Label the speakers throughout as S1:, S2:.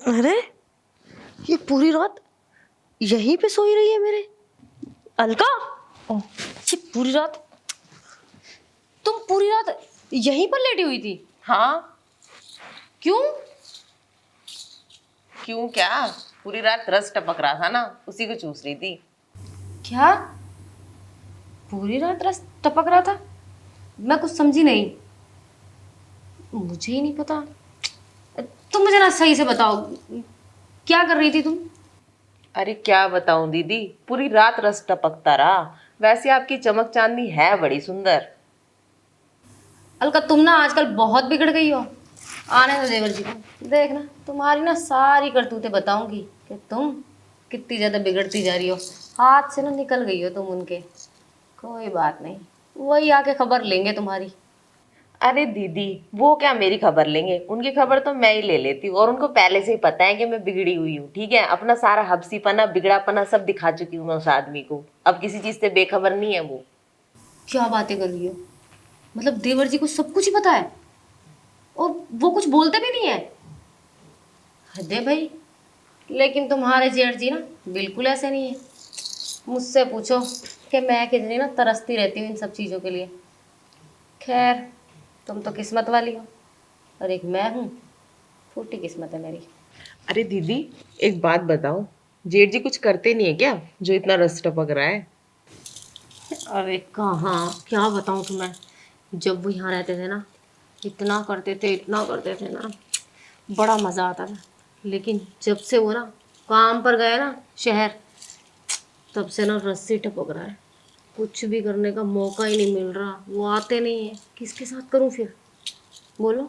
S1: अरे ये पूरी रात यहीं पे सोई रही है मेरे। अलका, ये पूरी रात तुम पूरी रात यहीं पर लेटी हुई थी?
S2: हाँ,
S1: क्यों?
S2: क्यों क्या? पूरी रात रस टपक रहा था ना, उसी को चूस रही थी।
S1: क्या पूरी रात रस टपक रहा था? मैं कुछ समझी नहीं, मुझे ही नहीं पता। तुम मुझे ना सही से बताओ, क्या कर रही थी तुम?
S2: अरे क्या बताऊं दीदी, पूरी रात रस टपकता रहा। वैसे आपकी चमक चांदनी है बड़ी सुंदर।
S1: अलका, तुम ना आजकल बहुत बिगड़ गई हो। आने दो देवर जी को, देखना तुम्हारी ना सारी करतूतें बताऊंगी कि तुम कितनी ज्यादा बिगड़ती जा रही हो। हाथ से ना निकल गई हो तुम उनके। कोई बात नहीं, वही आके खबर लेंगे तुम्हारी।
S2: अरे दीदी, वो क्या मेरी खबर लेंगे? उनकी खबर तो मैं ही ले लेती हूँ, और उनको पहले से ही पता है कि मैं बिगड़ी हुई हूँ। ठीक है, अपना सारा हबसीपना बिगड़ापना सब दिखा चुकी हूँ मैं उस आदमी को। अब किसी चीज से बेखबर नहीं है वो।
S1: क्या बातें कर रही हो? मतलब देवर जी को सब कुछ ही पता है और वो कुछ बोलते भी नहीं है? हद है भाई। लेकिन तुम्हारे जेठ जी ना बिल्कुल ऐसे नहीं है। मुझसे पूछो कि मैं कितनी ना तरसती रहती हूँ इन सब चीज़ों के लिए। खैर, तुम तो किस्मत वाली हो और एक मैं हूँ, फूटी किस्मत है मेरी।
S2: अरे दीदी, एक बात बताओ, जेठ जी कुछ करते नहीं है क्या जो इतना रस टपक रहा है?
S1: अरे कहाँ, क्या बताऊँ तुम्हें। जब वो यहाँ रहते थे ना, इतना करते थे, इतना करते थे ना, बड़ा मज़ा आता था। लेकिन जब से वो ना काम पर गए ना शहर, तब से ना रस्सी टपक रहा है। कुछ भी करने का मौका ही नहीं मिल रहा, वो आते नहीं है, किसके साथ करूं फिर? बोलो।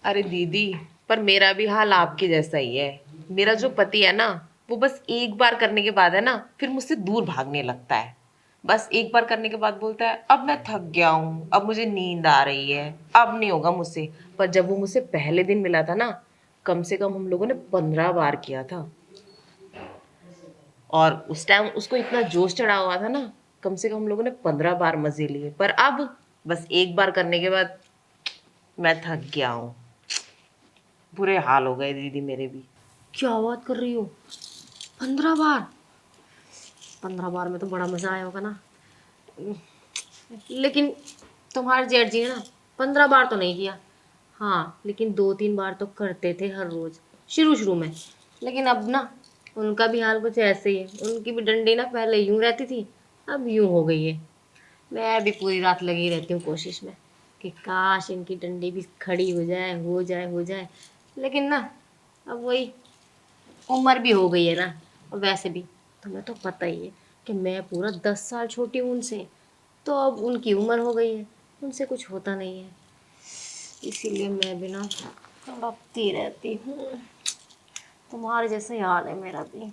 S2: अरे दीदी, पर मेरा भी हाल आपके जैसा ही है। मेरा जो पति है ना, वो बस एक बार करने के बाद है ना, फिर मुझसे दूर भागने लगता है। बस एक बार करने के बाद बोलता है अब मैं थक गया हूँ, अब मुझे नींद आ रही है, अब नहीं होगा मुझसे। पर जब वो मुझसे पहले दिन मिला था ना, कम से कम हम लोगों ने 15 बार किया था। और उस टाइम उसको इतना जोश चढ़ा हुआ था ना, कम से कम हम लोगों ने 15 बार मजे लिए। पर अब बस एक बार करने के बाद मैं थक गया हूँ। बुरे हाल हो गए दीदी मेरे भी।
S1: क्या बात कर रही हो? 15 बार? 15 बार में तो बड़ा मजा आया होगा ना। लेकिन तुम्हारे जेठ जी ने ना 15 बार तो नहीं किया। हाँ, लेकिन 2-3 बार तो करते थे हर रोज, शुरू शुरू में। लेकिन अब ना उनका भी हाल कुछ ऐसे ही है। उनकी भी डंडी ना पहले यूं रहती थी, अब यूं हो गई है। मैं भी पूरी रात लगी रहती हूँ कोशिश में कि काश इनकी डंडी भी खड़ी हो जाए, हो जाए, हो जाए। लेकिन ना, अब वही उम्र भी हो गई है ना। और वैसे भी तुम्हें तो पता ही है कि मैं पूरा 10 साल छोटी हूँ उनसे। तो अब उनकी उम्र हो गई है, उनसे कुछ होता नहीं है। इसीलिए मैं भी ना तड़पती रहती हूँ। तुम्हारे जैसा ही हाल है मेरा भी।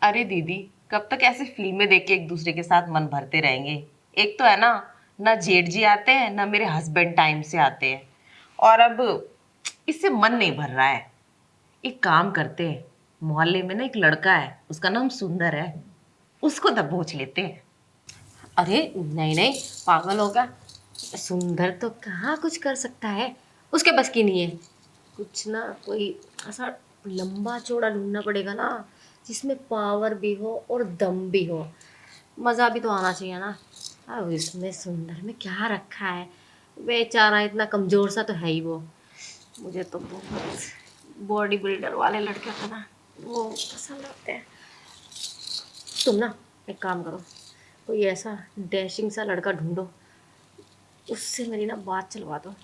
S2: अरे दीदी, कब तक ऐसे फिल्में देख के एक दूसरे के साथ मन भरते रहेंगे? एक तो है ना, ना जेठ जी आते हैं ना मेरे हस्बैंड टाइम से आते हैं। और अब इससे मन नहीं भर रहा है। एक काम करते हैं, मोहल्ले में ना एक लड़का है, उसका नाम सुंदर है, उसको दबोच लेते हैं।
S1: अरे नहीं नहीं, पागल हो क्या? सुंदर तो कहाँ कुछ कर सकता है, उसके बस की नहीं है। कुछ ना कोई ऐसा लंबा चौड़ा ढूंढना पड़ेगा ना, जिसमें पावर भी हो और दम भी हो। मज़ा भी तो आना चाहिए ना। अब इसमें सुंदर में क्या रखा है? बेचारा इतना कमज़ोर सा तो है ही वो। मुझे तो बहुत बॉडी बिल्डर वाले लड़के होते हैं ना, वो पसंद आते हैं। तुम ना एक काम करो, कोई ऐसा डैशिंग सा लड़का ढूंढो, उससे मेरी ना बात चलवा दो।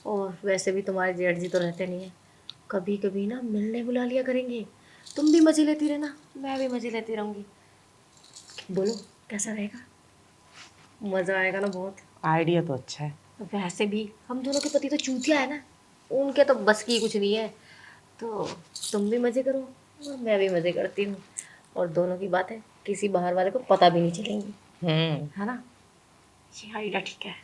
S1: और वैसे भी तुम्हारे जेठ जी तो रहते नहीं है, कभी कभी ना मिलने बुला लिया करेंगे। तुम भी मज़े लेती रहना, मैं भी मज़े लेती रहूँगी। बोलो, कैसा रहेगा? मज़ा आएगा ना बहुत।
S2: आइडिया तो अच्छा है।
S1: वैसे भी हम दोनों के पति तो चूतिया है ना, उनके तो बस की कुछ नहीं है। तो तुम भी मज़े करो और मैं भी मज़े करती हूँ, और दोनों की बातें किसी बाहर वाले को पता भी नहीं चलेंगी, है ना? ये आइडिया ठीक है।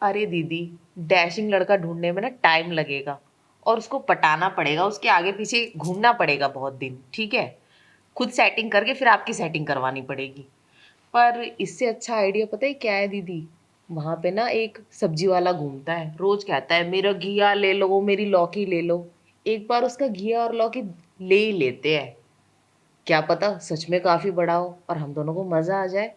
S2: अरे दीदी, डैशिंग लड़का ढूंढने में ना टाइम लगेगा, और उसको पटाना पड़ेगा, उसके आगे पीछे घूमना पड़ेगा बहुत दिन। ठीक है, खुद सेटिंग करके फिर आपकी सेटिंग करवानी पड़ेगी। पर इससे अच्छा आइडिया पता है क्या है दीदी? वहां पे ना एक सब्जी वाला घूमता है, रोज कहता है मेरा घिया ले लो, मेरी लौकी ले लो। एक बार उसका घिया और लौकी ले ही लेते हैं। क्या पता सच में काफी बड़ा हो और हम दोनों को मजा आ जाए।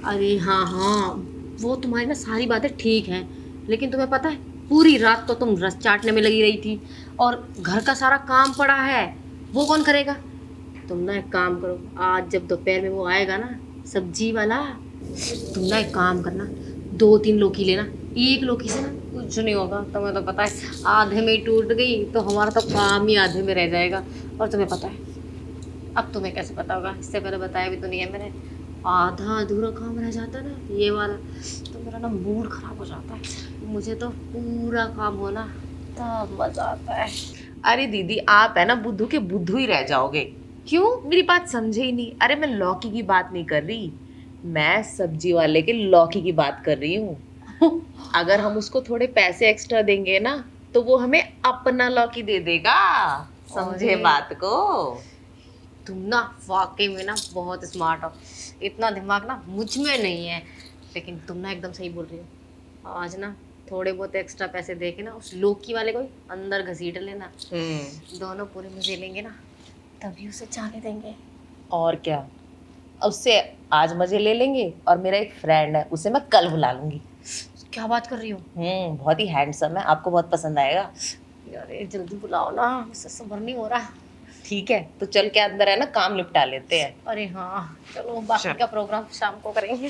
S1: अरे हाँ हाँ, वो तुम्हारी ना सारी बातें ठीक हैं, लेकिन तुम्हें पता है पूरी रात तो तुम रस चाटने में लगी रही थी, और घर का सारा काम पड़ा है, वो कौन करेगा? तुम ना एक काम करो, आज जब दोपहर में वो आएगा ना सब्जी वाला, तुम ना एक काम करना, 2-3 लौकी लेना। एक लौकी से ना कुछ नहीं होगा, तुम्हें तो पता है आधे में ही टूट गई तो हमारा तो काम ही आधे में रह जाएगा। और तुम्हें पता है, अब तुम्हें कैसे पता होगा, इससे पहले बताया भी तो नहीं है मैंने, आधा अधूरा काम रह जाता है ना ये वाला, तो मेरा ना मूड खराब हो जाता है। मुझे तो पूरा काम होना तब मजा आता है।
S2: अरे दीदी, आप है ना बुद्धू के बुद्धू ही रह जाओगे। क्यों, मेरी बात समझे ही नहीं? अरे मैं लौकी की बात नहीं कर रही, मैं सब्जी वाले के लौकी की बात कर रही हूँ। अगर हम उसको थोड़े पैसे एक्स्ट्रा देंगे ना तो वो हमें अपना लौकी दे देगा। समझे
S1: अरे,
S2: बात को?
S1: तुम ना वाकई में ना बहुत स्मार्ट हो, इतना दिमाग ना मुझ में नहीं है, लेकिन तुम ना एकदम सही बोल रही हो। आज ना थोड़े बहुत एक्स्ट्रा पैसे दे के ना उस लौकी वाले को ही अंदर घसीट लेना, दोनों पूरे मजे लेंगे ना, तभी उसे जाने देंगे।
S2: और क्या, उससे आज मजे ले लेंगे। और मेरा एक फ्रेंड है, उसे मैं कल बुला लूंगी।
S1: क्या बात कर रही हो?
S2: बहुत ही हैंडसम है, आपको बहुत पसंद आएगा।
S1: यार ये जल्दी बुलाओ ना, मुझसे सब्र नहीं हो रहा।
S2: ठीक है, तो चल के अंदर है ना काम निपटा लेते हैं।
S1: अरे हाँ चलो, बाकी
S2: चल।
S1: का प्रोग्राम शाम को करेंगे।